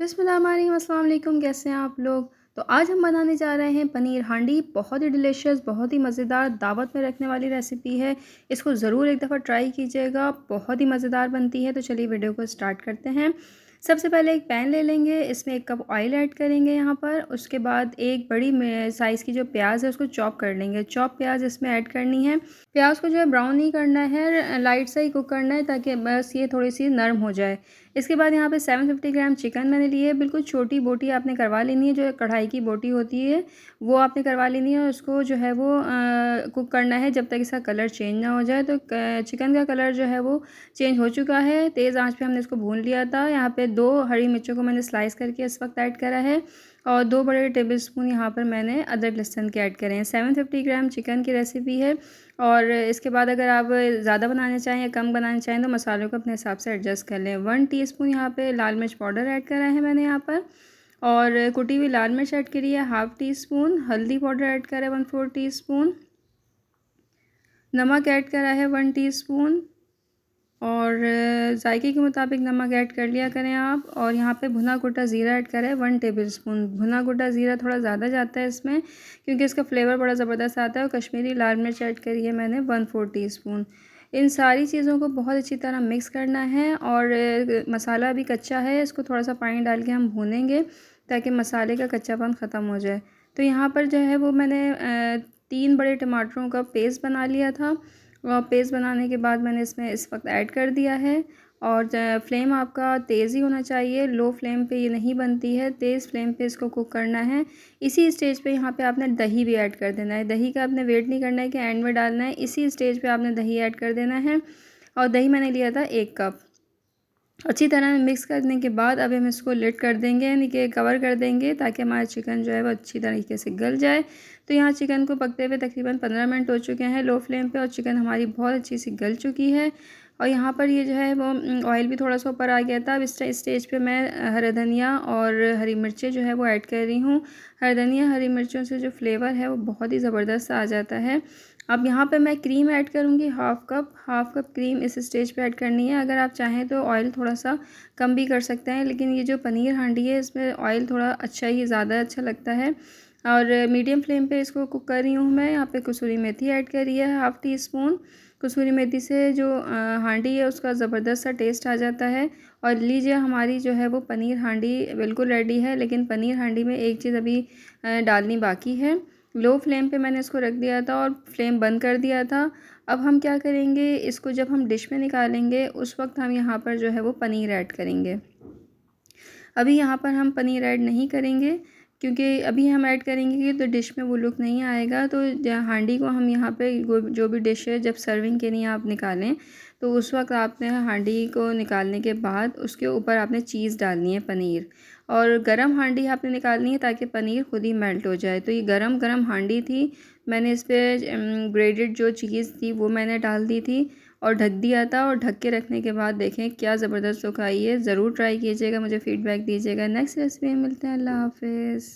बिस्मिल्लाहिर्रहमानिर्रहीम। अस्सलाम वालेकुम। कैसे हैं आप लोग? तो आज हम बनाने जा रहे हैं पनीर हांडी। बहुत ही डिलीशियस, बहुत ही मज़ेदार, दावत में रखने वाली रेसिपी है। इसको ज़रूर एक दफ़ा ट्राई कीजिएगा, बहुत ही मज़ेदार बनती है। तो चलिए वीडियो को स्टार्ट करते हैं। सबसे पहले एक पैन ले लेंगे, इसमें 1 कप ऑयल ऐड करेंगे यहाँ पर। उसके बाद एक बड़ी साइज़ की जो प्याज है उसको चॉप कर लेंगे। चॉप प्याज इसमें ऐड करनी है। प्याज को जो है ब्राउन नहीं करना है, लाइट सा ही कुक करना है ताकि बस ये थोड़ी सी नरम हो जाए। इसके बाद यहाँ पे 750 ग्राम चिकन मैंने लिए है। बिल्कुल छोटी बोटी आपने करवा लेनी है, जो कढ़ाई की बोटी होती है वो आपने करवा लेनी है। और उसको जो है वो कुक करना है जब तक इसका कलर चेंज ना हो जाए। तो चिकन का कलर जो है वो चेंज हो चुका है। तेज़ आंच पे हमने इसको भून लिया था। यहाँ पे 2 हरी मिर्चों को मैंने स्लाइस करके इस वक्त ऐड करा है और 2 बड़े टेबलस्पून यहाँ पर मैंने अदरक लहसुन के ऐड करे हैं। 750 ग्राम चिकन की रेसिपी है। और इसके बाद अगर आप ज़्यादा बनाना चाहें या कम बनाना चाहें तो मसालों को अपने हिसाब से एडजस्ट कर लें। 1 टीस्पून यहाँ पे लाल मिर्च पाउडर ऐड करा है मैंने यहाँ पर। और कुटी हुई लाल मिर्च ऐड करी है 1/2 टीस्पून। हल्दी पाउडर ऐड करा है 1/4 टीस्पून। नमक ऐड करा है 1 टीस्पून। और जायके के मुताबिक नमक ऐड कर लिया करें आप। और यहाँ पे भुना कुटा ज़ीरा ऐड करें 1 टेबलस्पून। भुना कुटा ज़ीरा थोड़ा ज़्यादा जाता है इसमें क्योंकि इसका फ्लेवर बड़ा ज़बरदस्त आता है। और कश्मीरी लाल मिर्च ऐड करी है मैंने 1/4 टीस्पून। इन सारी चीज़ों को बहुत अच्छी तरह मिक्स करना है। और मसाला अभी कच्चा है, इसको थोड़ा सा पानी डाल के हम भूनेंगे ताकि मसाले का कच्चापन ख़त्म हो जाए। तो यहाँ पर जो है वो मैंने 3 बड़े टमाटरों का पेस्ट बना लिया था। और पेस्ट बनाने के बाद मैंने इसमें इस वक्त ऐड कर दिया है। और फ्लेम आपका तेज़ ही होना चाहिए, लो फ्लेम पे ये नहीं बनती है। तेज़ फ्लेम पे इसको कुक करना है। इसी स्टेज पे यहाँ पे आपने दही भी ऐड कर देना है। दही का आपने वेट नहीं करना है कि एंड में डालना है, इसी स्टेज पे आपने दही ऐड कर देना है। और दही मैंने लिया था 1 कप। अच्छी तरह मिक्स करने के बाद अब हम इसको लिड कर देंगे, यानी कि कवर कर देंगे ताकि हमारा चिकन जो है वो अच्छी तरीके से गल जाए। तो यहाँ चिकन को पकते हुए तकरीबन 15 मिनट हो चुके हैं लो फ्लेम पे और चिकन हमारी बहुत अच्छी सी गल चुकी है। और यहाँ पर ये जो है वो ऑयल भी थोड़ा सा ऊपर आ गया था। अब इस स्टेज पे मैं हरा धनिया और हरी मिर्चें जो है वो ऐड कर रही हूँ। हरा धनिया हरी मिर्चों से जो फ्लेवर है वो बहुत ही ज़बरदस्त आ जाता है। अब यहाँ पे मैं क्रीम ऐड करूँगी हाफ़ कप क्रीम इस स्टेज पे ऐड करनी है। अगर आप चाहें तो ऑयल थोड़ा सा कम भी कर सकते हैं, लेकिन ये जो पनीर हांडी है इसमें ऑयल थोड़ा अच्छा ही ज़्यादा अच्छा लगता है। और मीडियम फ्लेम पे इसको कुक कर रही हूँ मैं। यहाँ पे कसूरी मेथी ऐड करी है 1/2 टीस्पून। कसूरी मेथी से जो हांडी है उसका ज़बरदस्त सा टेस्ट आ जाता है। और लीजिए हमारी जो है वो पनीर हांडी बिल्कुल रेडी है। लेकिन पनीर हांडी में एक चीज़ अभी डालनी बाकी है। लो फ्लेम पे मैंने इसको रख दिया था और फ्लेम बंद कर दिया था। अब हम क्या करेंगे, इसको जब हम डिश में निकालेंगे उस वक्त हम यहाँ पर जो है वो पनीर ऐड करेंगे। अभी यहाँ पर हम पनीर ऐड नहीं करेंगे क्योंकि अभी हम ऐड करेंगे कि तो डिश में वो लुक नहीं आएगा। तो हांडी को हम यहाँ पे जो भी डिश है जब सर्विंग के लिए आप निकालें तो उस वक्त आपने हांडी को निकालने के बाद उसके ऊपर आपने चीज़ डालनी है पनीर। और गरम हांडी आपने निकालनी है ताकि पनीर खुद ही मेल्ट हो जाए। तो ये गरम गरम हांडी थी, मैंने इस पर ग्रेटेड जो चीज़ थी वो मैंने डाल दी थी और ढक दिया था। और ढक के रखने के बाद देखें क्या ज़बरदस्त लुक आई है। ज़रूर ट्राई कीजिएगा, मुझे फ़ीडबैक दीजिएगा। नेक्स्ट रेसिपी में मिलते हैं। अल्लाह हाफ़िज़।